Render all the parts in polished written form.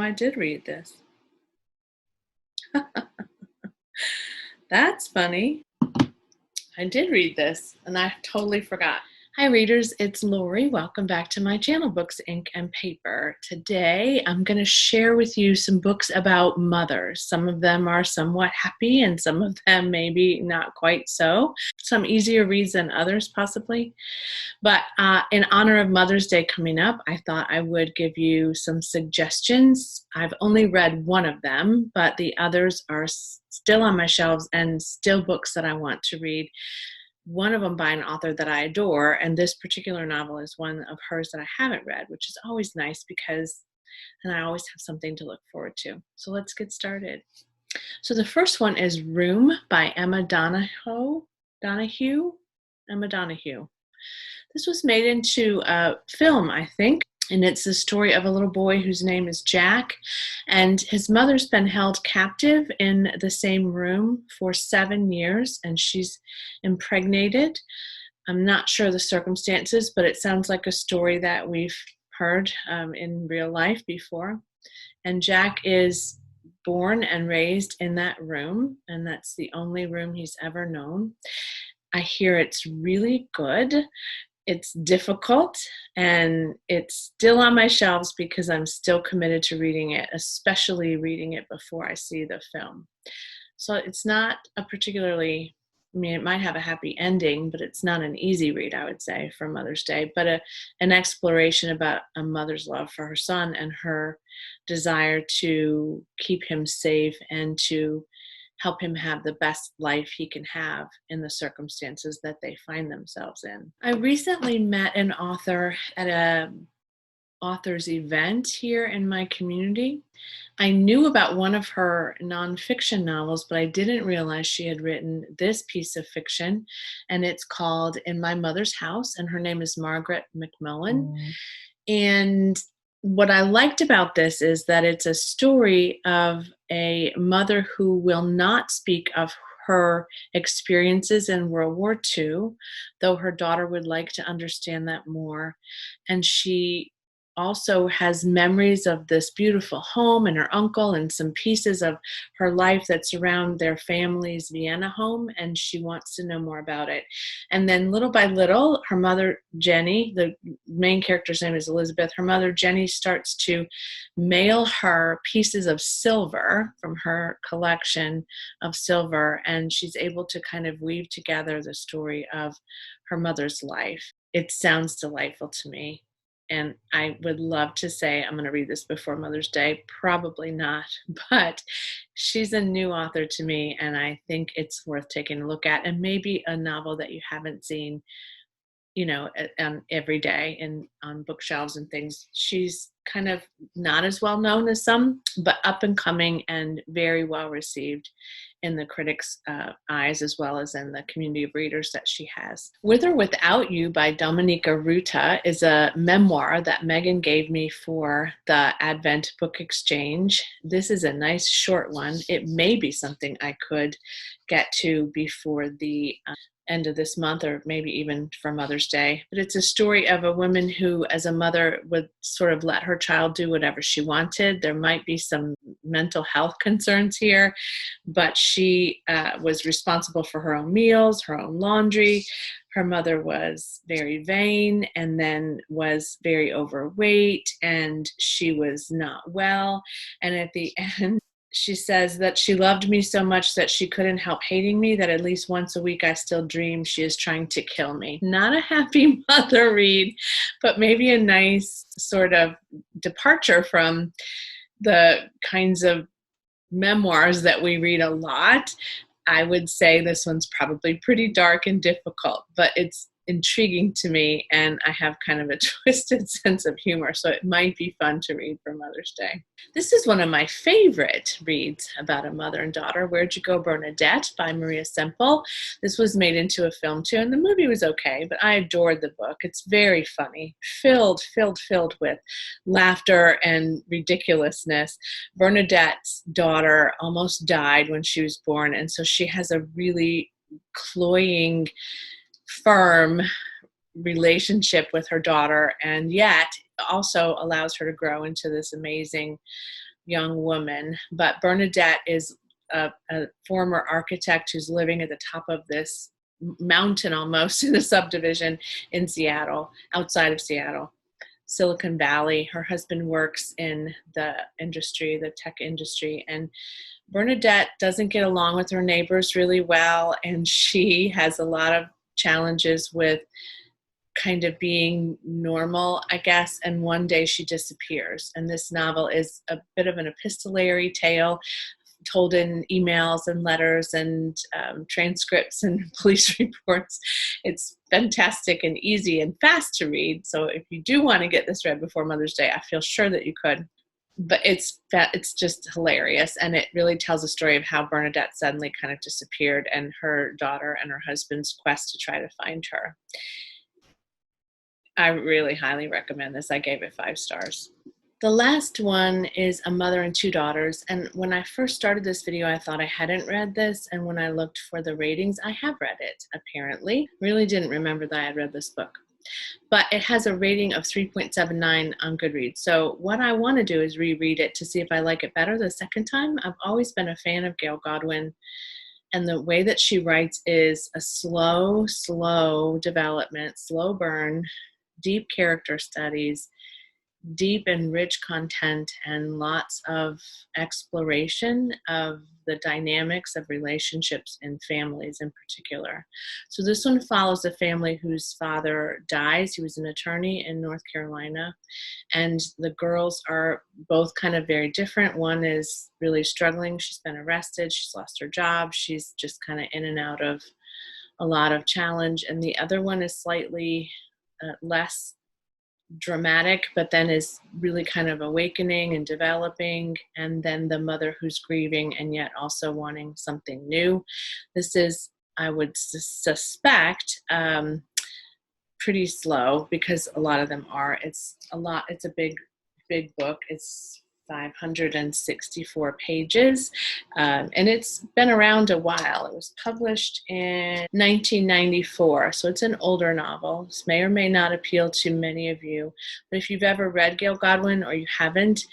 I did read this. That's funny. I did read this and I totally forgot. Hi, readers. It's Lori. Welcome back to my channel, Books, Ink, and Paper. Today, I'm going to share with you some books about mothers. Some of them are somewhat happy and some of them maybe not quite so. Some easier reads than others, possibly. But in honor of Mother's Day coming up, I thought I would give you some suggestions. I've only read one of them, but the others are still on my shelves and still books that I want to read. One of them by an author that I adore, and this particular novel is one of hers that I haven't read, which is always nice because then I always have something to look forward to. So let's get started. So the first one is Room by Emma Donoghue. Emma Donoghue. This was made into a film, I think, and it's the story of a little boy whose name is Jack, and his mother's been held captive in the same room for 7 years, and she's impregnated. I'm not sure the circumstances, but it sounds like a story that we've heard in real life before. And Jack is born and raised in that room, and that's the only room he's ever known. I hear it's really good. It's difficult, and it's still on my shelves because I'm still committed to reading it, especially reading it before I see the film. So it's not a particularly, I mean, it might have a happy ending, but it's not an easy read, I would say, for Mother's Day, but an exploration about a mother's love for her son and her desire to keep him safe and to help him have the best life he can have in the circumstances that they find themselves in. I recently met an author at a author's event here in my community. I knew about one of her nonfiction novels, but I didn't realize she had written this piece of fiction, and it's called In My Mother's House, and her name is Margaret McMillan. And what I liked about this is that it's a story of a mother who will not speak of her experiences in World War II, though her daughter would like to understand that more. And she also has memories of this beautiful home and her uncle and some pieces of her life that surround their family's Vienna home, and she wants to know more about it. And then little by little, her mother, Jenny, the main character's name is Elizabeth, her mother, Jenny, starts to mail her pieces of silver from her collection of silver, and she's able to kind of weave together the story of her mother's life. It sounds delightful to me. And I would love to say I'm going to read this before Mother's Day. Probably not, but she's a new author to me, and I think it's worth taking a look at, and maybe a novel that you haven't seen, every day on bookshelves and things. She's kind of not as well known as some, but up and coming and very well received in the critics' eyes, as well as in the community of readers that she has. With or Without You by Dominika Ruta is a memoir that Megan gave me for the Advent Book Exchange. This is a nice short one. It may be something I could get to before the end of this month, or maybe even for Mother's Day. But it's a story of a woman who, as a mother, would sort of let her child do whatever she wanted. There might be some mental health concerns here, but she was responsible for her own meals, her own laundry. Her mother was very vain and then was very overweight, and she was not well. And at the end, she says that she loved me so much that she couldn't help hating me, that at least once a week I still dream she is trying to kill me. Not a happy mother read, but maybe a nice sort of departure from the kinds of memoirs that we read a lot. I would say this one's probably pretty dark and difficult, but it's intriguing to me, and I have kind of a twisted sense of humor, so it might be fun to read for Mother's Day. This is one of my favorite reads about a mother and daughter, Where'd You Go Bernadette by Maria Semple. This was made into a film too, and the movie was okay, but I adored the book. It's very funny, filled with laughter and ridiculousness. Bernadette's daughter almost died when she was born, and so she has a really cloying, firm relationship with her daughter, and yet also allows her to grow into this amazing young woman, but Bernadette is a former architect who's living at the top of this mountain almost in a subdivision in Seattle, outside of Seattle, Silicon Valley. Her husband works in the industry, the tech industry, and Bernadette doesn't get along with her neighbors really well, and she has a lot of challenges with kind of being normal, I guess, and one day she disappears. And this novel is a bit of an epistolary tale told in emails and letters and transcripts and police reports. It's fantastic and easy and fast to read. So if you do want to get this read before Mother's Day, I feel sure that you could. But it's just hilarious, and it really tells a story of how Bernadette suddenly kind of disappeared and her daughter and her husband's quest to try to find her. I really highly recommend this. I gave it 5 stars. The last one is A Mother and Two Daughters, and when I first started this video, I thought I hadn't read this, and when I looked for the ratings, I have read it, apparently. Really didn't remember that I had read this book. But it has a rating of 3.79 on Goodreads. So what I want to do is reread it to see if I like it better the second time. I've always been a fan of Gail Godwin, and the way that she writes is a slow development, slow burn, deep character studies, deep and rich content, and lots of exploration of the dynamics of relationships in families in particular. So this one follows a family whose father dies. He was an attorney in North Carolina, and the girls are both kind of very different. One is really struggling. She's been arrested. She's lost her job. She's just kind of in and out of a lot of challenge. And the other one is slightly less dramatic, but then is really kind of awakening and developing. And then the mother who's grieving and yet also wanting something new. This is, I would suspect, pretty slow, because a lot of them are. It's a big book. It's 564 pages, and it's been around a while. It was published in 1994, so it's an older novel. This may or may not appeal to many of you, but if you've ever read Gail Godwin or you haven't,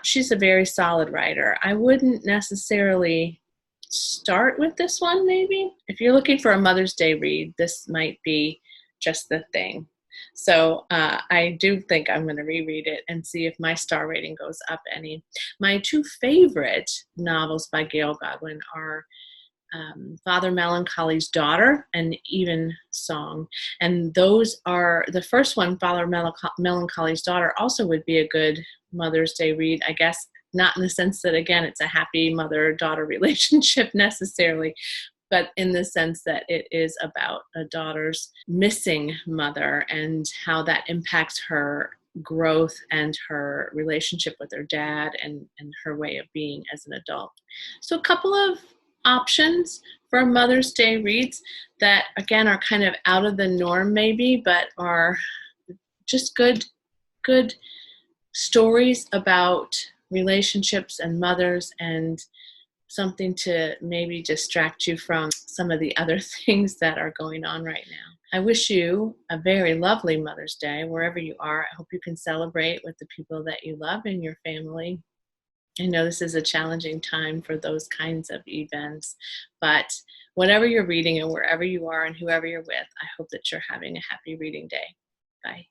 she's a very solid writer. I wouldn't necessarily start with this one, maybe. If you're looking for a Mother's Day read, this might be just the thing. So I do think I'm going to reread it and see if my star rating goes up any. My 2 favorite novels by Gail Godwin are Father Melancholy's Daughter and Even Song. And those are, the first one, Father Melancholy's Daughter, also would be a good Mother's Day read, I guess, not in the sense that, again, it's a happy mother-daughter relationship necessarily, but in the sense that it is about a daughter's missing mother and how that impacts her growth and her relationship with her dad and her way of being as an adult. So a couple of options for Mother's Day reads that, again, are kind of out of the norm maybe, but are just good stories about relationships and mothers, and something to maybe distract you from some of the other things that are going on right now. I wish you a very lovely Mother's Day wherever you are. I hope you can celebrate with the people that you love in your family. I know this is a challenging time for those kinds of events, but whatever you're reading and wherever you are and whoever you're with, I hope that you're having a happy reading day. Bye.